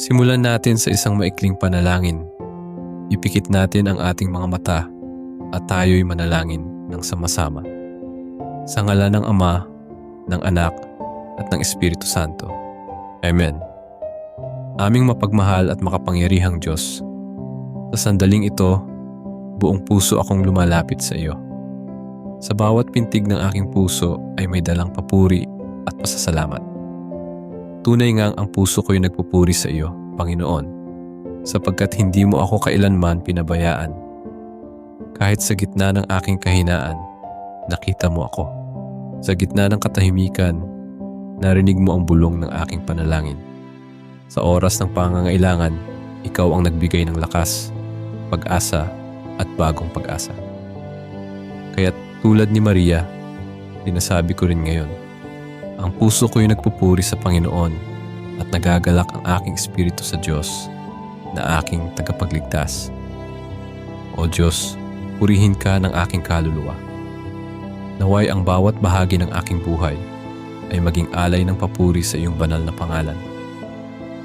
Simulan natin sa isang maikling panalangin. Ipikit natin ang ating mga mata at tayo'y manalangin ng sama-sama. Sa ngalan ng Ama, ng Anak, at ng Espiritu Santo. Amen. Aming mapagmahal at makapangyarihang Diyos, sa sandaling ito, buong puso akong lumalapit sa iyo. Sa bawat pintig ng aking puso ay may dalang papuri at pasasalamat. Tunay ngang ang puso ko'y nagpupuri sa iyo, Panginoon, sapagkat hindi mo ako kailanman pinabayaan. Kahit sa gitna ng aking kahinaan, nakita mo ako. Sa gitna ng katahimikan, narinig mo ang bulong ng aking panalangin. Sa oras ng pangangailangan, ikaw ang nagbigay ng lakas, pag-asa at bagong pag-asa. Kaya tulad ni Maria, dinasabi ko rin ngayon, ang puso ko'y nagpupuri sa Panginoon at nagagalak ang aking espiritu sa Diyos na aking tagapagligtas. O Diyos, purihin ka ng aking kaluluwa. Naway ang bawat bahagi ng aking buhay ay maging alay ng papuri sa iyong banal na pangalan.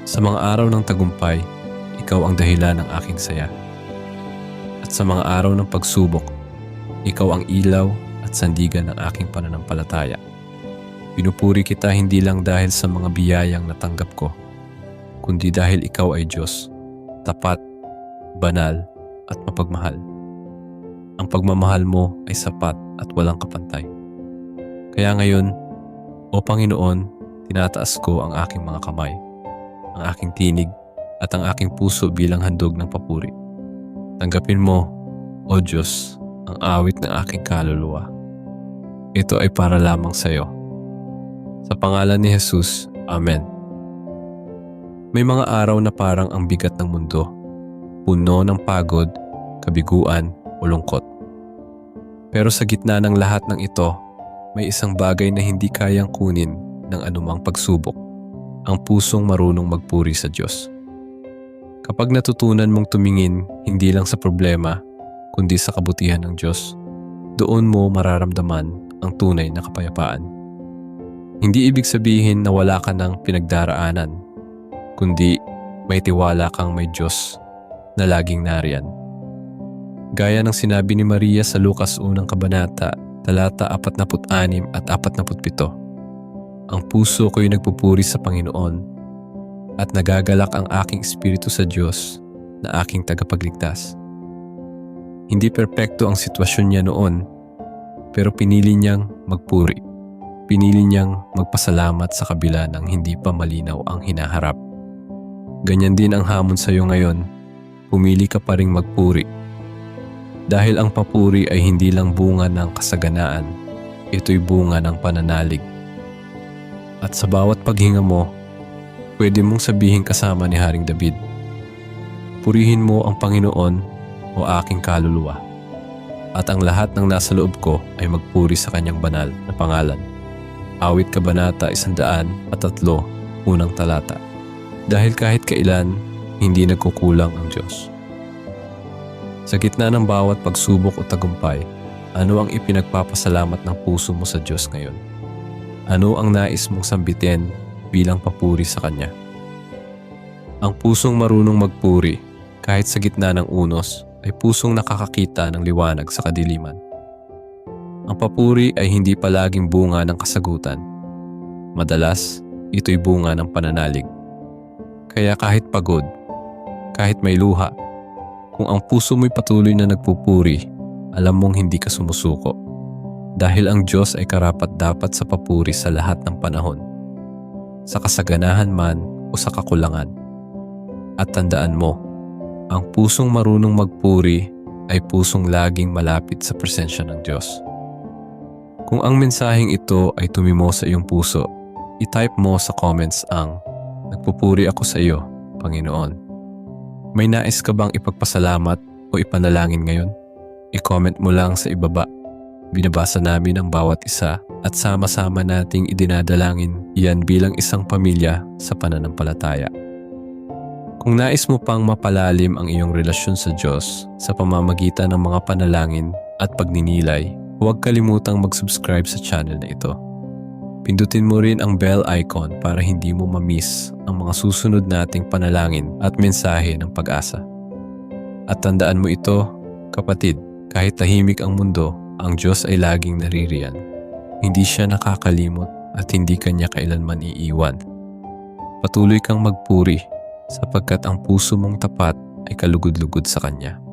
Sa mga araw ng tagumpay, ikaw ang dahilan ng aking saya. At sa mga araw ng pagsubok, ikaw ang ilaw at sandigan ng aking pananampalataya. Pinupuri kita hindi lang dahil sa mga biyayang natanggap ko, kundi dahil ikaw ay Diyos, tapat, banal at mapagmahal. Ang pagmamahal mo ay sapat at walang kapantay. Kaya ngayon, O Panginoon, tinataas ko ang aking mga kamay, ang aking tinig at ang aking puso bilang handog ng papuri. Tanggapin mo, O Diyos, ang awit ng aking kaluluwa. Ito ay para lamang sa iyo. Sa pangalan ni Jesus, Amen. May mga araw na parang ang bigat ng mundo, puno ng pagod, kabiguan o lungkot. Pero sa gitna ng lahat ng ito, may isang bagay na hindi kayang kunin ng anumang pagsubok, ang pusong marunong magpuri sa Diyos. Kapag natutunan mong tumingin hindi lang sa problema, kundi sa kabutihan ng Diyos, doon mo mararamdaman ang tunay na kapayapaan. Hindi ibig sabihin na wala ka ng pinagdaraanan, kundi may tiwala kang may Diyos na laging nariyan. Gaya ng sinabi ni Maria sa Lucas 1 kabanata, talata 46 at 47, ang puso ko'y nagpupuri sa Panginoon at nagagalak ang aking espiritu sa Diyos na aking tagapagligtas. Hindi perpekto ang sitwasyon niya noon, pero pinili niyang magpuri. Pinili niyang magpasalamat sa kabila ng hindi pa malinaw ang hinaharap. Ganyan din ang hamon sa iyo ngayon, pumili ka pa ring magpuri. Dahil ang papuri ay hindi lang bunga ng kasaganaan, ito'y bunga ng pananalig. At sa bawat paghinga mo, pwede mong sabihin kasama ni Haring David, purihin mo ang Panginoon o aking kaluluwa, at ang lahat ng nasa loob ko ay magpuri sa kanyang banal na pangalan. Awit Kabanata 103, unang talata. Dahil kahit kailan, hindi nagkukulang ang Diyos. Sa gitna ng bawat pagsubok o tagumpay, ano ang ipinagpapasalamat ng puso mo sa Diyos ngayon? Ano ang nais mong sambitin bilang papuri sa Kanya? Ang pusong marunong magpuri, kahit sa gitna ng unos, ay pusong nakakakita ng liwanag sa kadiliman. Ang papuri ay hindi palaging bunga ng kasagutan. Madalas, ito'y bunga ng pananalig. Kaya kahit pagod, kahit may luha, kung ang puso mo'y patuloy na nagpupuri, alam mong hindi ka sumusuko. Dahil ang Diyos ay karapat-dapat sa papuri sa lahat ng panahon, sa kasaganahan man o sa kakulangan. At tandaan mo, ang pusong marunong magpuri ay pusong laging malapit sa presensya ng Diyos. Kung ang mensaheng ito ay tumimo sa iyong puso, i-type mo sa comments ang "Nagpupuri ako sa iyo, Panginoon." May nais ka bang ipagpasalamat o ipanalangin ngayon? I-comment mo lang sa ibaba. Binabasa namin ang bawat isa at sama-sama nating idinadalangin iyan bilang isang pamilya sa pananampalataya. Kung nais mo pang mapalalim ang iyong relasyon sa Diyos sa pamamagitan ng mga panalangin at pagninilay, huwag kalimutang mag-subscribe sa channel na ito. Pindutin mo rin ang bell icon para hindi mo ma-miss ang mga susunod nating panalangin at mensahe ng pag-asa. At tandaan mo ito, kapatid, kahit tahimik ang mundo, ang Diyos ay laging naririyan. Hindi siya nakakalimot at hindi kanya kailanman iiwan. Patuloy kang magpuri sapagkat ang puso mong tapat ay kalugod-lugod sa Kanya.